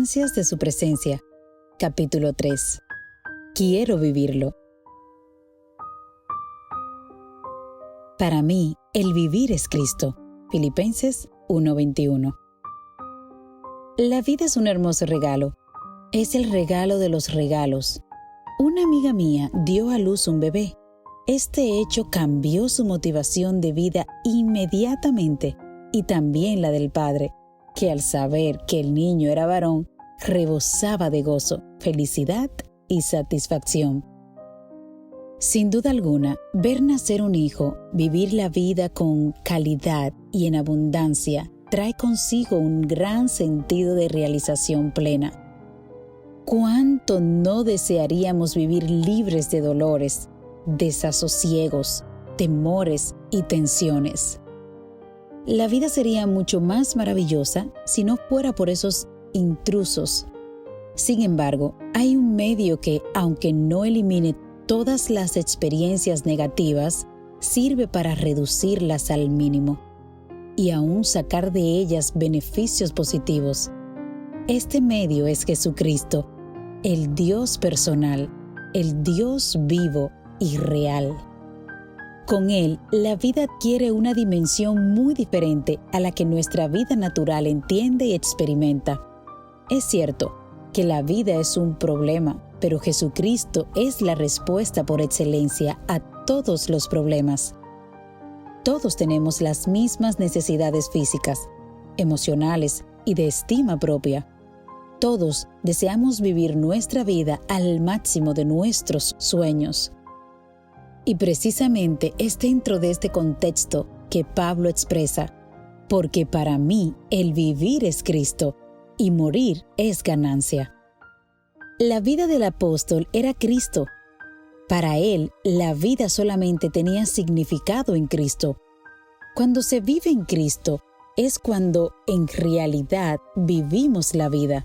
Ansias de su presencia. Capítulo 3. Quiero vivirlo. Para mí, el vivir es Cristo. Filipenses 1:21. La vida es un hermoso regalo. Es el regalo de los regalos. Una amiga mía dio a luz un bebé. Este hecho cambió su motivación de vida inmediatamente y también la del padre, que al saber que el niño era varón, rebosaba de gozo, felicidad y satisfacción. Sin duda alguna, ver nacer un hijo, vivir la vida con calidad y en abundancia, trae consigo un gran sentido de realización plena. ¿Cuánto no desearíamos vivir libres de dolores, desasosiegos, temores y tensiones? La vida sería mucho más maravillosa si no fuera por esos intrusos. Sin embargo, hay un medio que, aunque no elimine todas las experiencias negativas, sirve para reducirlas al mínimo y aún sacar de ellas beneficios positivos. Este medio es Jesucristo, el Dios personal, el Dios vivo y real. Con Él, la vida adquiere una dimensión muy diferente a la que nuestra vida natural entiende y experimenta. Es cierto que la vida es un problema, pero Jesucristo es la respuesta por excelencia a todos los problemas. Todos tenemos las mismas necesidades físicas, emocionales y de estima propia. Todos deseamos vivir nuestra vida al máximo de nuestros sueños. Y precisamente es dentro de este contexto que Pablo expresa: porque para mí el vivir es Cristo y morir es ganancia. La vida del apóstol era Cristo. Para él, la vida solamente tenía significado en Cristo. Cuando se vive en Cristo, es cuando en realidad vivimos la vida.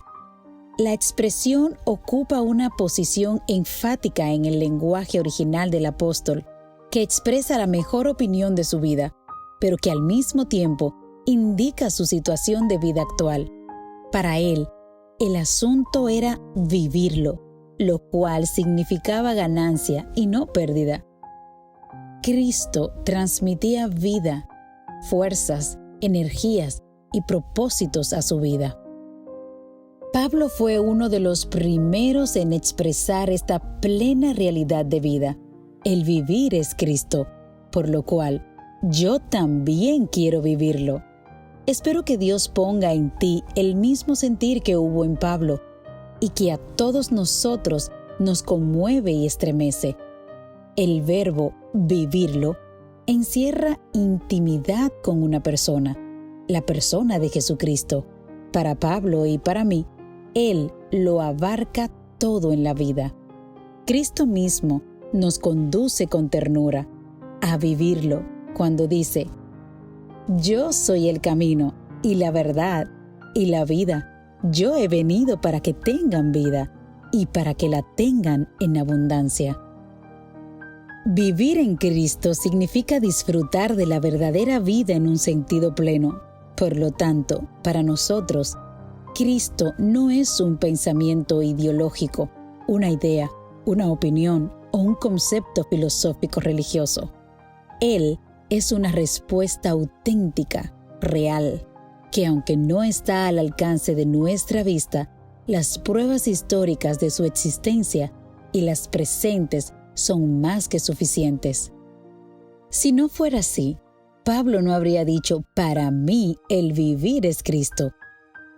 La expresión ocupa una posición enfática en el lenguaje original del apóstol, que expresa la mejor opinión de su vida, pero que al mismo tiempo indica su situación de vida actual. Para él, el asunto era vivirlo, lo cual significaba ganancia y no pérdida. Cristo transmitía vida, fuerzas, energías y propósitos a su vida. Pablo fue uno de los primeros en expresar esta plena realidad de vida. El vivir es Cristo, por lo cual yo también quiero vivirlo. Espero que Dios ponga en ti el mismo sentir que hubo en Pablo y que a todos nosotros nos conmueve y estremece. El verbo vivirlo encierra intimidad con una persona, la persona de Jesucristo. Para Pablo y para mí, Él lo abarca todo en la vida. Cristo mismo nos conduce con ternura a vivirlo cuando dice: yo soy el camino y la verdad y la vida. Yo he venido para que tengan vida y para que la tengan en abundancia. Vivir en Cristo significa disfrutar de la verdadera vida en un sentido pleno. Por lo tanto, para nosotros, Cristo no es un pensamiento ideológico, una idea, una opinión o un concepto filosófico religioso. Él es una respuesta auténtica, real, que aunque no está al alcance de nuestra vista, las pruebas históricas de su existencia y las presentes son más que suficientes. Si no fuera así, Pablo no habría dicho: para mí el vivir es Cristo.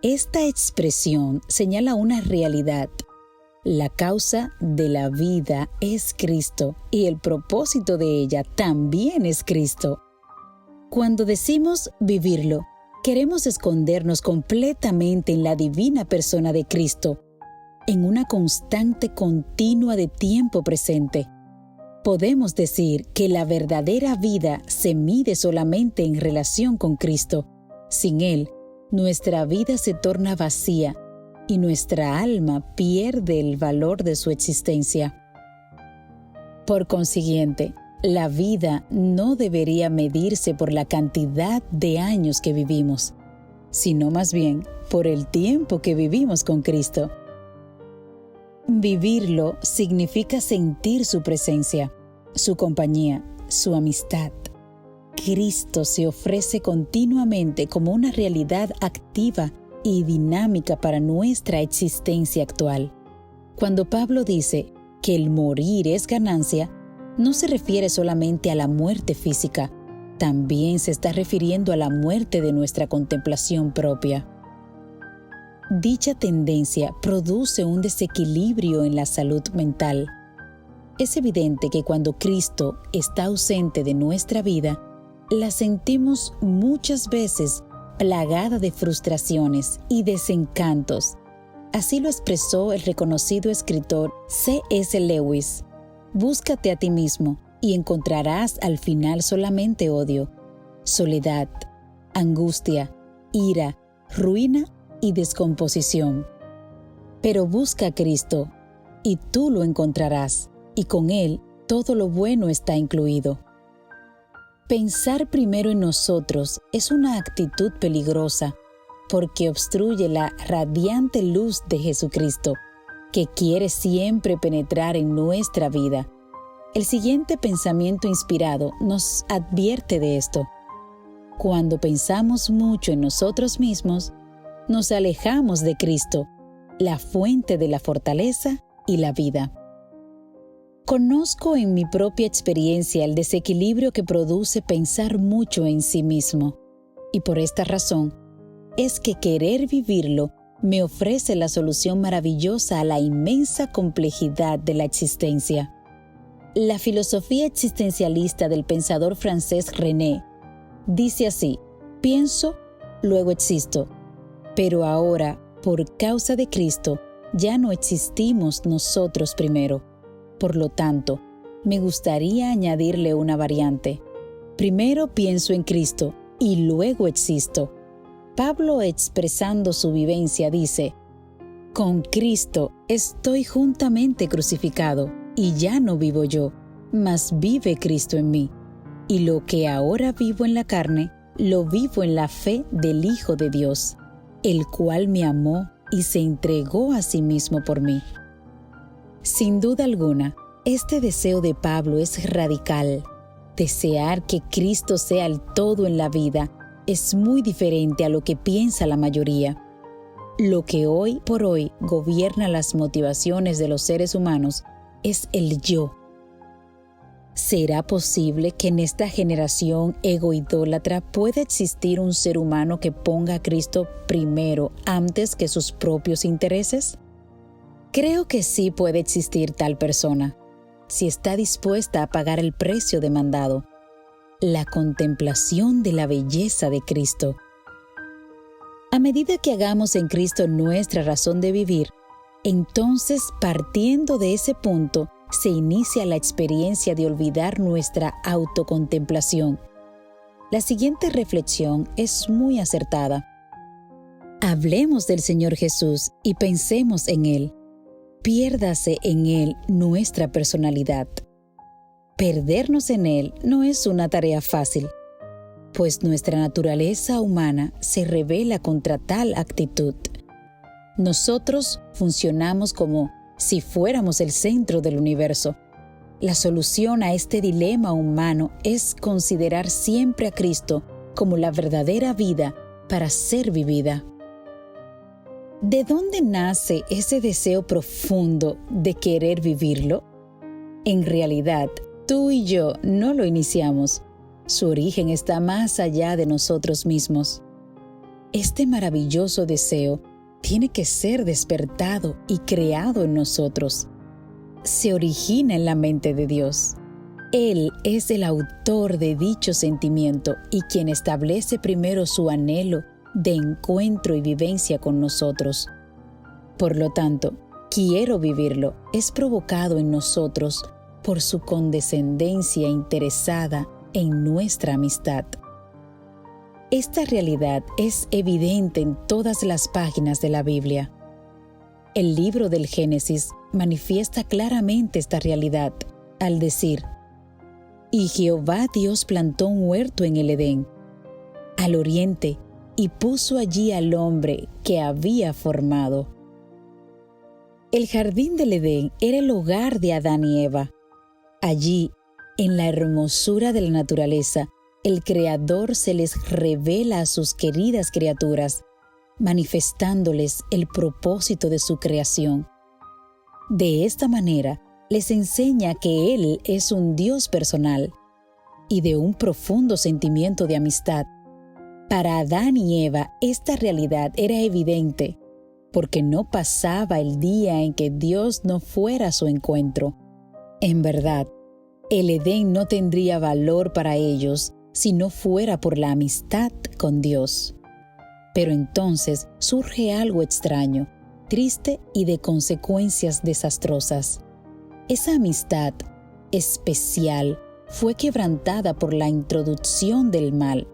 Esta expresión señala una realidad. La causa de la vida es Cristo y el propósito de ella también es Cristo. Cuando decimos vivirlo, queremos escondernos completamente en la divina persona de Cristo, en una constante continua de tiempo presente. Podemos decir que la verdadera vida se mide solamente en relación con Cristo. Sin Él, nuestra vida se torna vacía y nuestra alma pierde el valor de su existencia. Por consiguiente, la vida no debería medirse por la cantidad de años que vivimos, sino más bien por el tiempo que vivimos con Cristo. Vivirlo significa sentir su presencia, su compañía, su amistad. Cristo se ofrece continuamente como una realidad activa y dinámica para nuestra existencia actual. Cuando Pablo dice que el morir es ganancia, no se refiere solamente a la muerte física, también se está refiriendo a la muerte de nuestra contemplación propia. Dicha tendencia produce un desequilibrio en la salud mental. Es evidente que cuando Cristo está ausente de nuestra vida, la sentimos muchas veces plagada de frustraciones y desencantos. Así lo expresó el reconocido escritor C.S. Lewis. Búscate a ti mismo y encontrarás al final solamente odio, soledad, angustia, ira, ruina y descomposición. Pero busca a Cristo y tú lo encontrarás, y con Él todo lo bueno está incluido. Pensar primero en nosotros es una actitud peligrosa porque obstruye la radiante luz de Jesucristo, que quiere siempre penetrar en nuestra vida. El siguiente pensamiento inspirado nos advierte de esto. Cuando pensamos mucho en nosotros mismos, nos alejamos de Cristo, la fuente de la fortaleza y la vida. Conozco en mi propia experiencia el desequilibrio que produce pensar mucho en sí mismo, y por esta razón es que querer vivirlo me ofrece la solución maravillosa a la inmensa complejidad de la existencia. La filosofía existencialista del pensador francés René dice así: pienso, luego existo, pero ahora, por causa de Cristo, ya no existimos nosotros primero. Por lo tanto, me gustaría añadirle una variante. Primero pienso en Cristo y luego existo. Pablo, expresando su vivencia, dice: con Cristo estoy juntamente crucificado, y ya no vivo yo, mas vive Cristo en mí. Y lo que ahora vivo en la carne, lo vivo en la fe del Hijo de Dios, el cual me amó y se entregó a sí mismo por mí. Sin duda alguna, este deseo de Pablo es radical. Desear que Cristo sea el todo en la vida es muy diferente a lo que piensa la mayoría. Lo que hoy por hoy gobierna las motivaciones de los seres humanos es el yo. ¿Será posible que en esta generación egoidólatra pueda existir un ser humano que ponga a Cristo primero antes que sus propios intereses? Creo que sí puede existir tal persona, si está dispuesta a pagar el precio demandado, la contemplación de la belleza de Cristo. A medida que hagamos en Cristo nuestra razón de vivir, entonces, partiendo de ese punto, se inicia la experiencia de olvidar nuestra autocontemplación. La siguiente reflexión es muy acertada. Hablemos del Señor Jesús y pensemos en Él. Piérdase en Él nuestra personalidad. Perdernos en Él no es una tarea fácil, pues nuestra naturaleza humana se rebela contra tal actitud. Nosotros funcionamos como si fuéramos el centro del universo. La solución a este dilema humano es considerar siempre a Cristo como la verdadera vida para ser vivida. ¿De dónde nace ese deseo profundo de querer vivirlo? En realidad, tú y yo no lo iniciamos. Su origen está más allá de nosotros mismos. Este maravilloso deseo tiene que ser despertado y creado en nosotros. Se origina en la mente de Dios. Él es el autor de dicho sentimiento y quien establece primero su anhelo de encuentro y vivencia con nosotros. Por lo tanto, quiero vivirlo es provocado en nosotros por su condescendencia interesada en nuestra amistad. Esta realidad es evidente en todas las páginas de la Biblia. El libro del Génesis manifiesta claramente esta realidad al decir: «Y Jehová Dios plantó un huerto en el Edén, al oriente, y puso allí al hombre que había formado. El jardín del Edén era el hogar de Adán y Eva. Allí, en la hermosura de la naturaleza, el Creador se les revela a sus queridas criaturas, manifestándoles el propósito de su creación. De esta manera, les enseña que Él es un Dios personal y de un profundo sentimiento de amistad. Para Adán y Eva, esta realidad era evidente, porque no pasaba el día en que Dios no fuera a su encuentro. En verdad, el Edén no tendría valor para ellos si no fuera por la amistad con Dios. Pero entonces surge algo extraño, triste y de consecuencias desastrosas. Esa amistad especial fue quebrantada por la introducción del mal.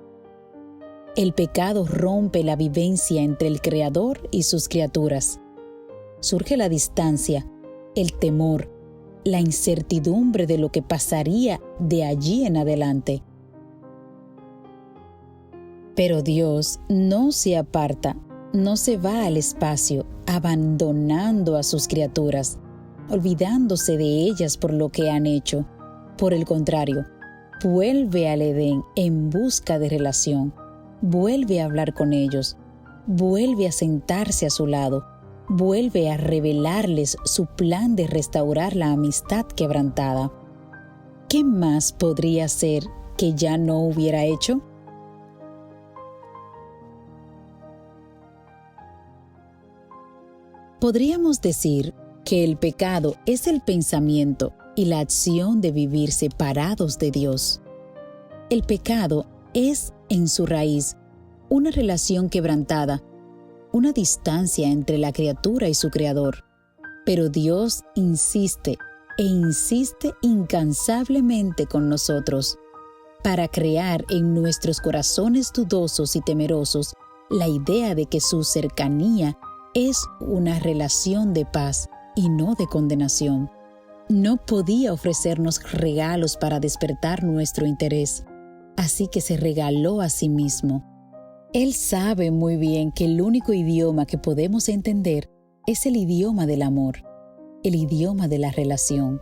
El pecado rompe la vivencia entre el Creador y sus criaturas. Surge la distancia, el temor, la incertidumbre de lo que pasaría de allí en adelante. Pero Dios no se aparta, no se va al espacio, abandonando a sus criaturas, olvidándose de ellas por lo que han hecho. Por el contrario, vuelve al Edén en busca de relación, vuelve a hablar con ellos, vuelve a sentarse a su lado, vuelve a revelarles su plan de restaurar la amistad quebrantada. ¿Qué más podría ser que ya no hubiera hecho? Podríamos decir que el pecado es el pensamiento y la acción de vivir separados de Dios. El pecado es, en su raíz, una relación quebrantada, una distancia entre la criatura y su Creador. Pero Dios insiste e insiste incansablemente con nosotros para crear en nuestros corazones dudosos y temerosos la idea de que su cercanía es una relación de paz y no de condenación. No podía ofrecernos regalos para despertar nuestro interés, así que se regaló a sí mismo. Él sabe muy bien que el único idioma que podemos entender es el idioma del amor, el idioma de la relación.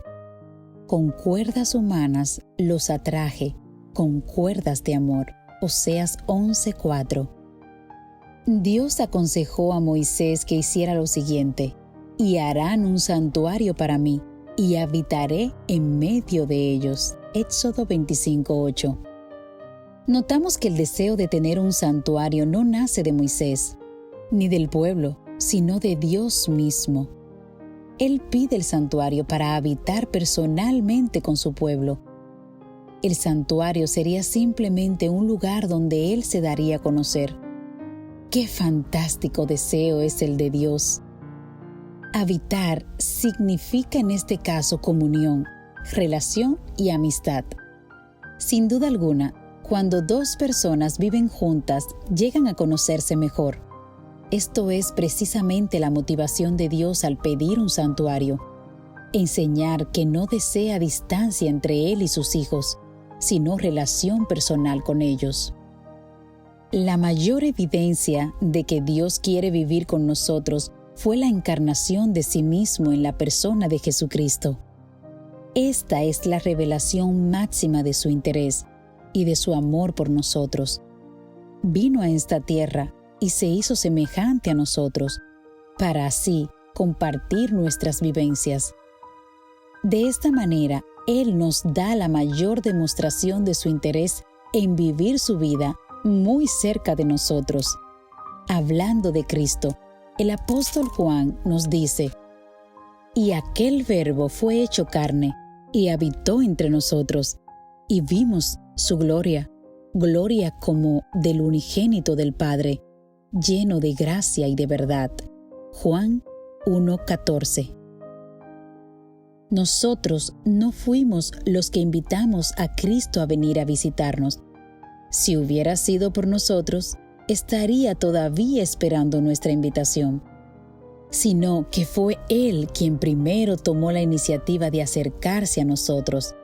Con cuerdas humanas los atraje, con cuerdas de amor. Oseas 11:4. Dios aconsejó a Moisés que hiciera lo siguiente: y harán un santuario para mí, y habitaré en medio de ellos. Éxodo 25:8. Notamos que el deseo de tener un santuario no nace de Moisés, ni del pueblo, sino de Dios mismo. Él pide el santuario para habitar personalmente con su pueblo. El santuario sería simplemente un lugar donde Él se daría a conocer. ¡Qué fantástico deseo es el de Dios! Habitar significa en este caso comunión, relación y amistad. Sin duda alguna, cuando dos personas viven juntas, llegan a conocerse mejor. Esto es precisamente la motivación de Dios al pedir un santuario: enseñar que no desea distancia entre Él y sus hijos, sino relación personal con ellos. La mayor evidencia de que Dios quiere vivir con nosotros fue la encarnación de sí mismo en la persona de Jesucristo. Esta es la revelación máxima de su interés y de su amor por nosotros. Vino a esta tierra y se hizo semejante a nosotros, para así compartir nuestras vivencias. De esta manera, Él nos da la mayor demostración de su interés en vivir su vida muy cerca de nosotros. Hablando de Cristo, el apóstol Juan nos dice: y aquel Verbo fue hecho carne y habitó entre nosotros, y vimos su gloria, gloria como del unigénito del Padre, lleno de gracia y de verdad. Juan 1:14. Nosotros no fuimos los que invitamos a Cristo a venir a visitarnos. Si hubiera sido por nosotros, estaría todavía esperando nuestra invitación, sino que fue Él quien primero tomó la iniciativa de acercarse a nosotros,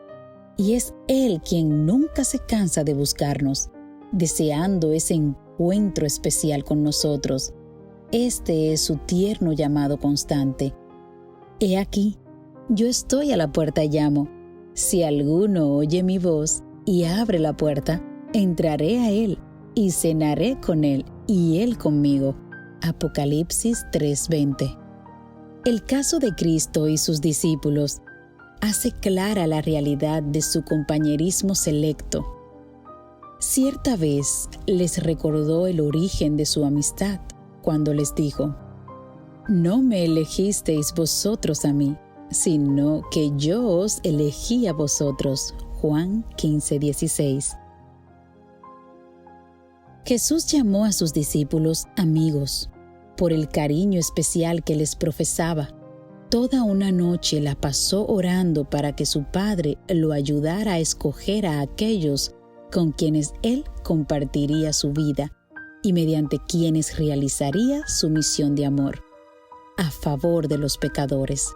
y es Él quien nunca se cansa de buscarnos, deseando ese encuentro especial con nosotros. Este es su tierno llamado constante. He aquí, yo estoy a la puerta y llamo. Si alguno oye mi voz y abre la puerta, entraré a él y cenaré con él y él conmigo. Apocalipsis 3:20. El caso de Cristo y sus discípulos hace clara la realidad de su compañerismo selecto. Cierta vez les recordó el origen de su amistad cuando les dijo: «No me elegisteis vosotros a mí, sino que yo os elegí a vosotros». Juan 15:16. Jesús llamó a sus discípulos amigos por el cariño especial que les profesaba. Toda una noche la pasó orando para que su Padre lo ayudara a escoger a aquellos con quienes Él compartiría su vida y mediante quienes realizaría su misión de amor a favor de los pecadores.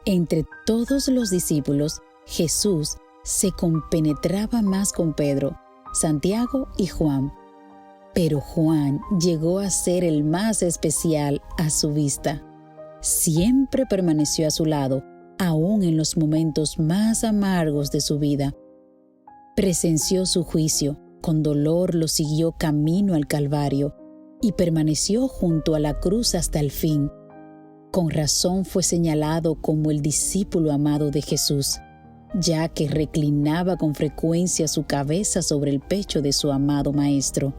Entre todos los discípulos, Jesús se compenetraba más con Pedro, Santiago y Juan. Pero Juan llegó a ser el más especial a su vista. Siempre permaneció a su lado, aún en los momentos más amargos de su vida. Presenció su juicio, con dolor lo siguió camino al Calvario y permaneció junto a la cruz hasta el fin. Con razón fue señalado como el discípulo amado de Jesús, ya que reclinaba con frecuencia su cabeza sobre el pecho de su amado Maestro.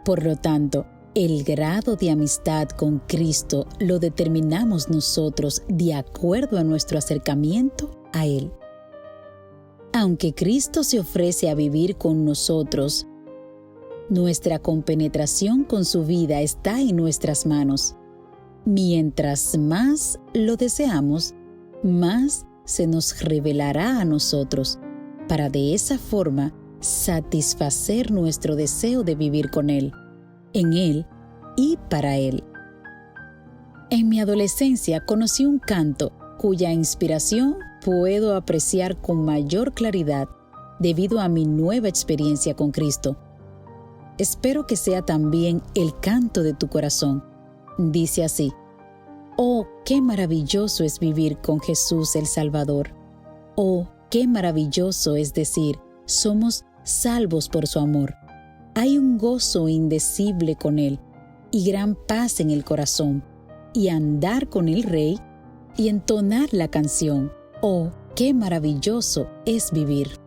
Por lo tanto, el grado de amistad con Cristo lo determinamos nosotros de acuerdo a nuestro acercamiento a Él. Aunque Cristo se ofrece a vivir con nosotros, nuestra compenetración con su vida está en nuestras manos. Mientras más lo deseamos, más se nos revelará a nosotros, para de esa forma satisfacer nuestro deseo de vivir con Él, en Él y para Él. En mi adolescencia conocí un canto cuya inspiración puedo apreciar con mayor claridad debido a mi nueva experiencia con Cristo. Espero que sea también el canto de tu corazón. Dice así: «Oh, qué maravilloso es vivir con Jesús el Salvador. Oh, qué maravilloso es decir, somos salvos por su amor. Hay un gozo indecible con Él y gran paz en el corazón, y andar con el Rey y entonar la canción: oh, qué maravilloso es vivir».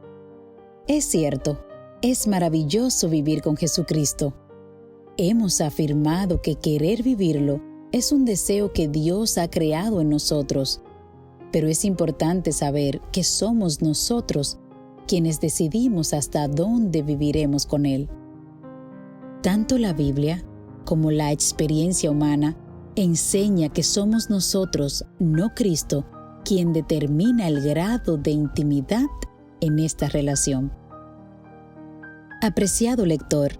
Es cierto, es maravilloso vivir con Jesucristo. Hemos afirmado que querer vivirlo es un deseo que Dios ha creado en nosotros, pero es importante saber que somos nosotros quienes decidimos hasta dónde viviremos con Él. Tanto la Biblia como la experiencia humana enseña que somos nosotros, no Cristo, quien determina el grado de intimidad en esta relación. Apreciado lector,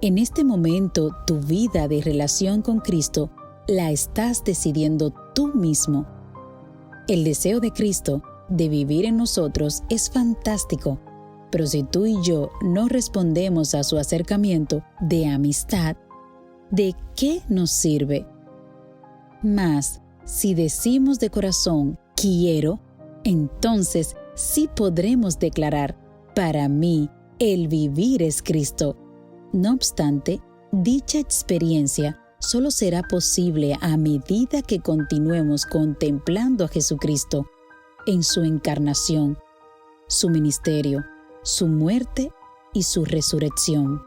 en este momento tu vida de relación con Cristo la estás decidiendo tú mismo. El deseo de Cristo de vivir en nosotros es fantástico, pero si tú y yo no respondemos a su acercamiento de amistad, ¿de qué nos sirve? Mas, si decimos de corazón «quiero», entonces sí podremos declarar «para mí el vivir es Cristo». No obstante, dicha experiencia solo será posible a medida que continuemos contemplando a Jesucristo en su encarnación, su ministerio, su muerte y su resurrección.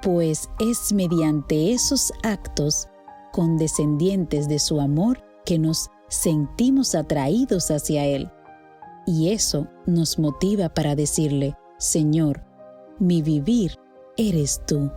Pues es mediante esos actos condescendientes de su amor que nos sentimos atraídos hacia Él. Y eso nos motiva para decirle: Señor, mi vivir eres tú.